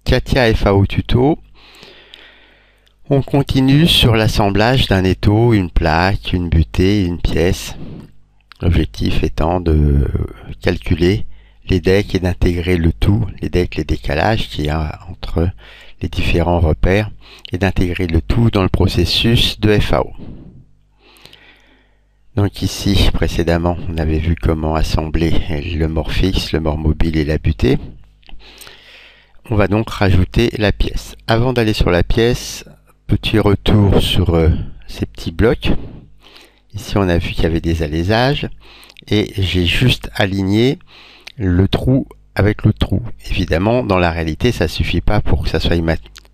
Katia FAO Tuto. On continue sur l'assemblage d'un étau, une plaque, une butée, une pièce. L'objectif étant de calculer les decks et d'intégrer le tout, les decks, les décalages qu'il y a entre les différents repères, et d'intégrer le tout dans le processus de FAO. Donc ici, précédemment, on avait vu comment assembler le mort fixe, le mort mobile et la butée. On va donc rajouter la pièce. Avant d'aller sur la pièce, petit retour sur ces petits blocs. Ici, on a vu qu'il y avait des allésages et j'ai juste aligné le trou avec le trou. Évidemment, dans la réalité, ça suffit pas pour que ça soit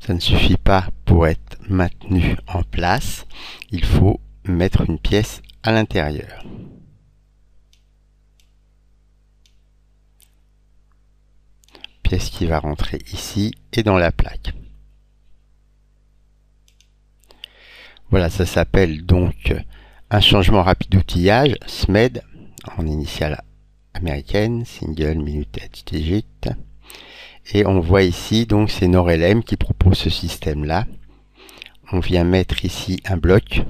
ça ne suffit pas pour être maintenu en place. Il faut mettre une pièce à l'intérieur. Pièce qui va rentrer ici et dans la plaque. Voilà, ça s'appelle donc un changement rapide d'outillage, SMED, en initiale américaine, Single Minuted Digit. Et on voit ici, donc c'est NORLM qui propose ce système-là. On vient mettre ici un bloc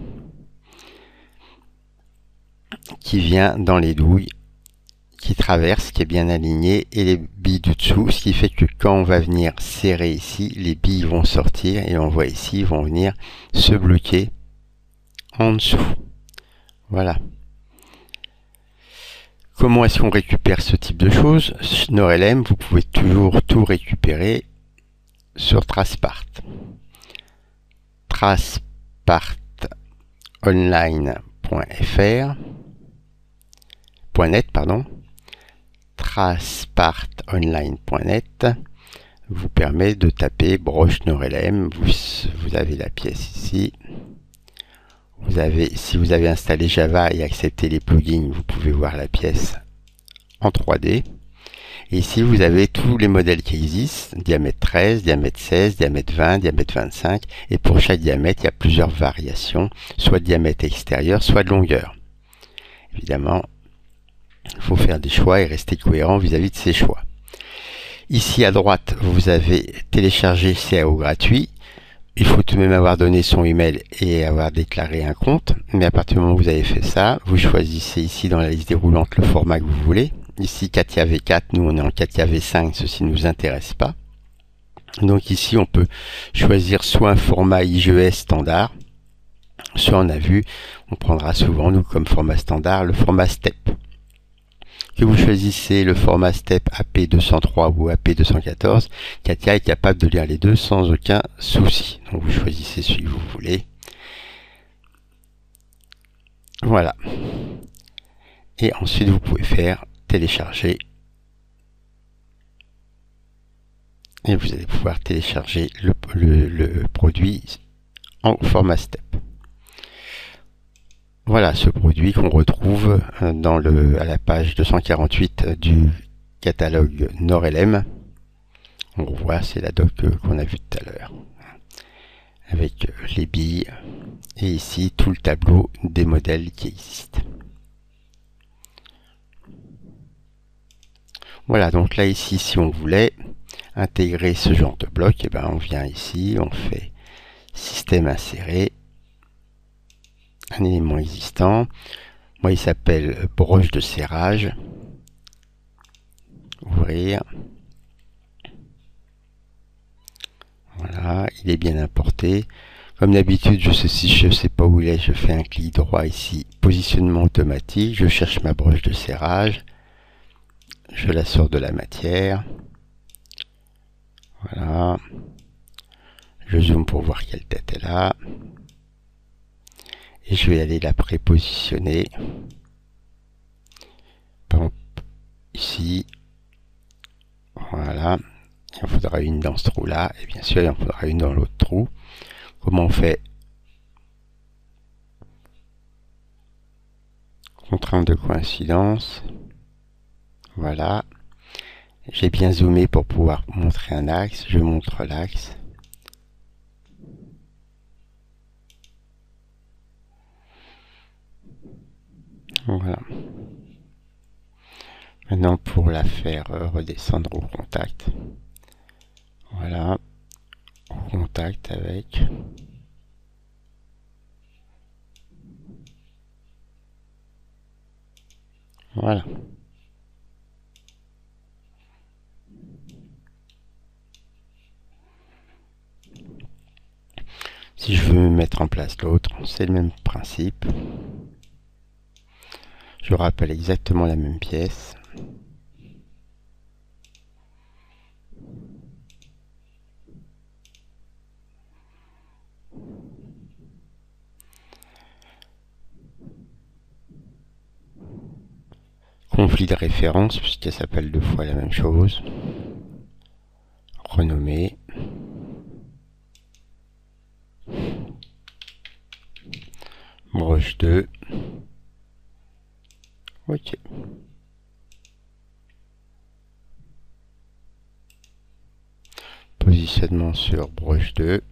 qui vient dans les douilles, qui traverse, qui est bien aligné, et les billes du dessous, ce qui fait que quand on va venir serrer ici, les billes vont sortir, et on voit ici, vont venir se bloquer en dessous. Voilà. Comment est-ce qu'on récupère ce type de choses? NORLM, vous pouvez toujours tout récupérer sur Tracepart. tracepartonline.fr .net, pardon. tracepartonline.net vous permet de taper broche NORLM. Vous avez la pièce ici. Si vous avez installé Java et accepté les plugins, vous pouvez voir la pièce en 3D. Et ici, vous avez tous les modèles qui existent, diamètre 13, diamètre 16, diamètre 20, diamètre 25. Et pour chaque diamètre, il y a plusieurs variations, soit de diamètre extérieur, soit de longueur. Évidemment, il faut faire des choix et rester cohérent vis-à-vis de ces choix. Ici à droite, vous avez téléchargé CAO gratuit. Il faut tout de même avoir donné son email et avoir déclaré un compte. Mais à partir du moment où vous avez fait ça, vous choisissez ici dans la liste déroulante le format que vous voulez. Ici Katia V4, nous on est en Katia V5, ceci ne nous intéresse pas. Donc ici on peut choisir soit un format IGES standard, soit on a vu, on prendra souvent nous comme format standard le format STEP. Que vous choisissez le format STEP AP203 ou AP214, Katia est capable de lire les deux sans aucun souci. Donc vous choisissez celui que vous voulez. Voilà. Et ensuite vous pouvez faire télécharger. Et vous allez pouvoir télécharger le produit en format STEP. Voilà ce produit qu'on retrouve à la page 248 du catalogue NORLM. On voit, c'est la doc qu'on a vue tout à l'heure, avec les billes, et ici tout le tableau des modèles qui existent. Voilà, donc là ici, si on voulait intégrer ce genre de bloc, et ben on vient ici, on fait système inséré, un élément existant. Moi, il s'appelle broche de serrage. Ouvrir. Voilà, il est bien importé. Comme d'habitude, si je ne sais pas où il est, je fais un clic droit ici, positionnement automatique. Je cherche ma broche de serrage. Je la sors de la matière. Voilà. Je zoome pour voir quelle tête elle a. Et je vais aller la prépositionner. Par exemple, ici. Voilà. Il en faudra une dans ce trou-là. Et bien sûr, il en faudra une dans l'autre trou. Comment on fait? Contrainte de coïncidence. Voilà. J'ai bien zoomé pour pouvoir montrer un axe. Je montre l'axe. Voilà. Maintenant, pour la faire redescendre au contact. Voilà. contact avec. Voilà. Si je veux mettre en place l'autre, c'est le même principe. Je rappelle exactement la même pièce. Conflit de référence, puisqu'elle s'appelle 2 fois la même chose. Renommer. Broche 2. Ok. Positionnement sur broche 2.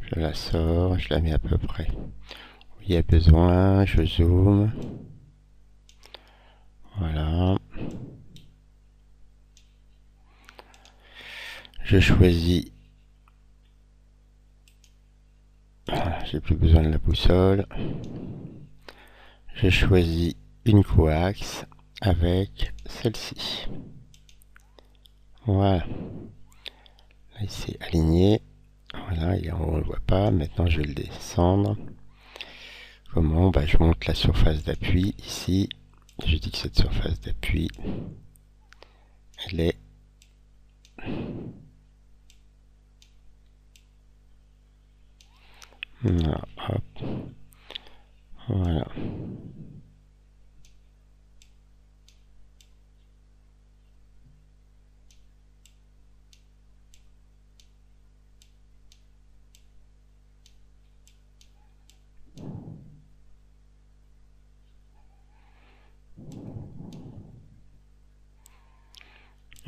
Je la sors, je la mets à peu près où il y a besoin, je zoome. Voilà. Je choisis. Voilà, j'ai plus besoin de la boussole. Je choisis une coaxe avec celle-ci. Voilà. Là, c'est aligné. Voilà, et on ne le voit pas. Maintenant, je vais le descendre. Comment? Je monte la surface d'appui ici. Je dis que cette surface d'appui, elle est là, hop. Voilà.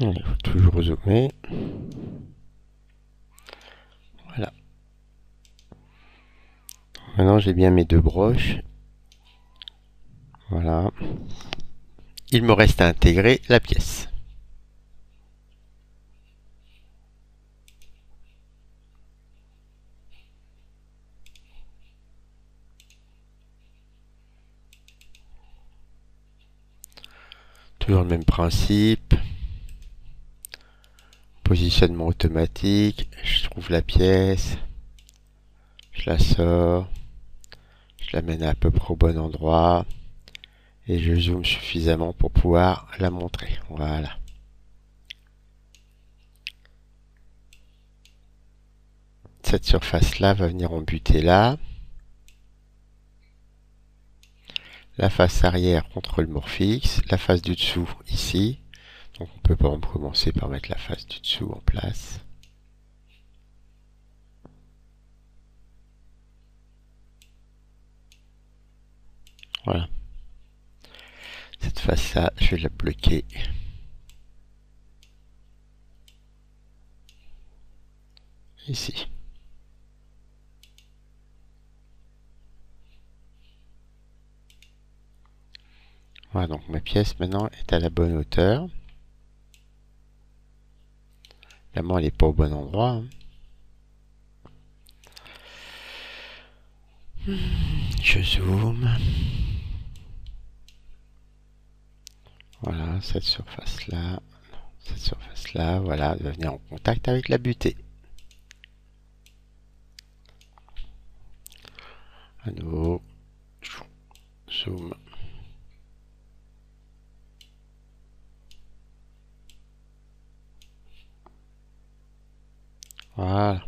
Il faut toujours zoomer. Voilà. Maintenant, j'ai bien mes 2 broches. Voilà. Il me reste à intégrer la pièce. Toujours le même principe. Positionnement automatique. Je trouve la pièce. Je la sors. Je la mène à peu près au bon endroit. Et je zoome suffisamment pour pouvoir la montrer. Voilà. Cette surface-là va venir embuter là. La face arrière contre le mur fixe. La face du dessous ici. Donc on peut par exemple commencer par mettre la face du dessous en place. Voilà. Cette face-là, je vais la bloquer. Ici. Voilà, donc ma pièce maintenant est à la bonne hauteur. Évidemment, elle n'est pas au bon endroit. Je zoome. Voilà, cette surface-là. Cette surface-là, voilà, elle va venir en contact avec la butée. À nouveau, zoom. Voilà.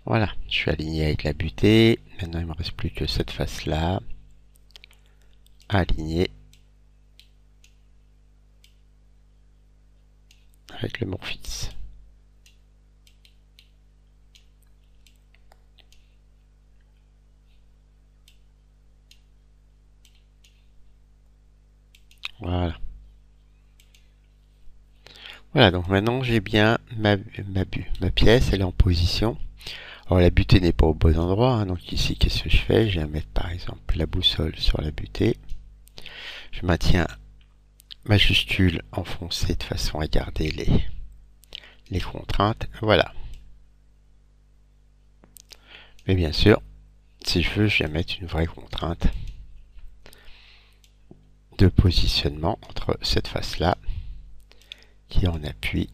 Voilà, je suis aligné avec la butée. Maintenant, il ne me reste plus que cette face-là. Aligné avec le mur fixe. Voilà. Voilà, donc maintenant j'ai bien ma pièce, elle est en position. Alors la butée n'est pas au bon endroit, hein, donc ici qu'est-ce que je fais? Je vais mettre par exemple la boussole sur la butée. Je maintiens majuscule enfoncé de façon à garder les contraintes. Voilà. Mais bien sûr, si je veux, je vais mettre une vraie contrainte de positionnement entre cette face-là qui est en appui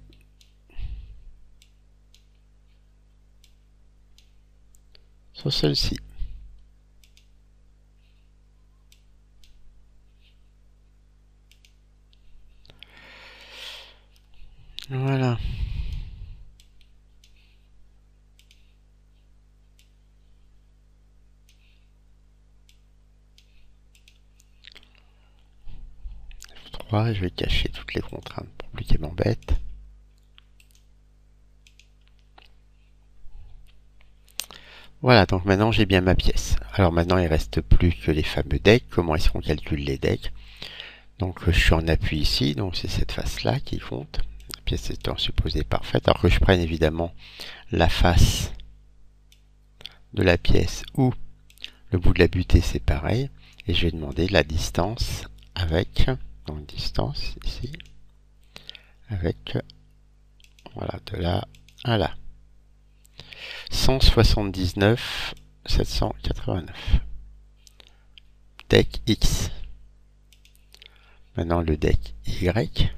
sur celle-ci. Voilà. F3, je vais cacher toutes les contraintes pour plus qu'elles m'embêtent. Voilà, donc maintenant j'ai bien ma pièce. Alors maintenant il ne reste plus que les fameux decks. Comment est-ce qu'on calcule les decks? Donc je suis en appui ici, donc c'est cette face-là qui compte. La pièce étant supposée parfaite. Alors que je prenne évidemment la face de la pièce ou le bout de la butée, c'est pareil. Et je vais demander la distance avec, donc distance ici, avec, voilà, de là à là. 179 789. Deck X. Maintenant le deck Y.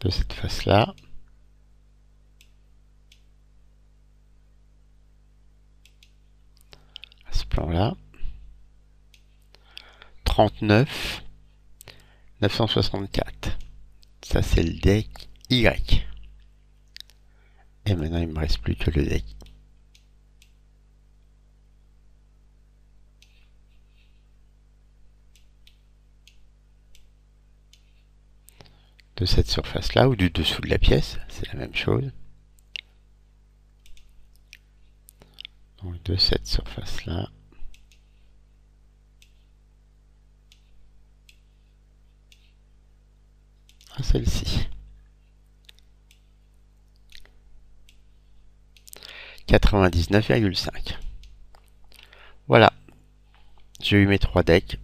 De cette face-là. À ce plan-là. 39 964. Ça c'est le deck Y. Et maintenant il me reste plus que le deck. De cette surface-là ou du dessous de la pièce, c'est la même chose. Donc de cette surface-là. À celle-ci. 99,5. Voilà. J'ai eu mes 3 decks.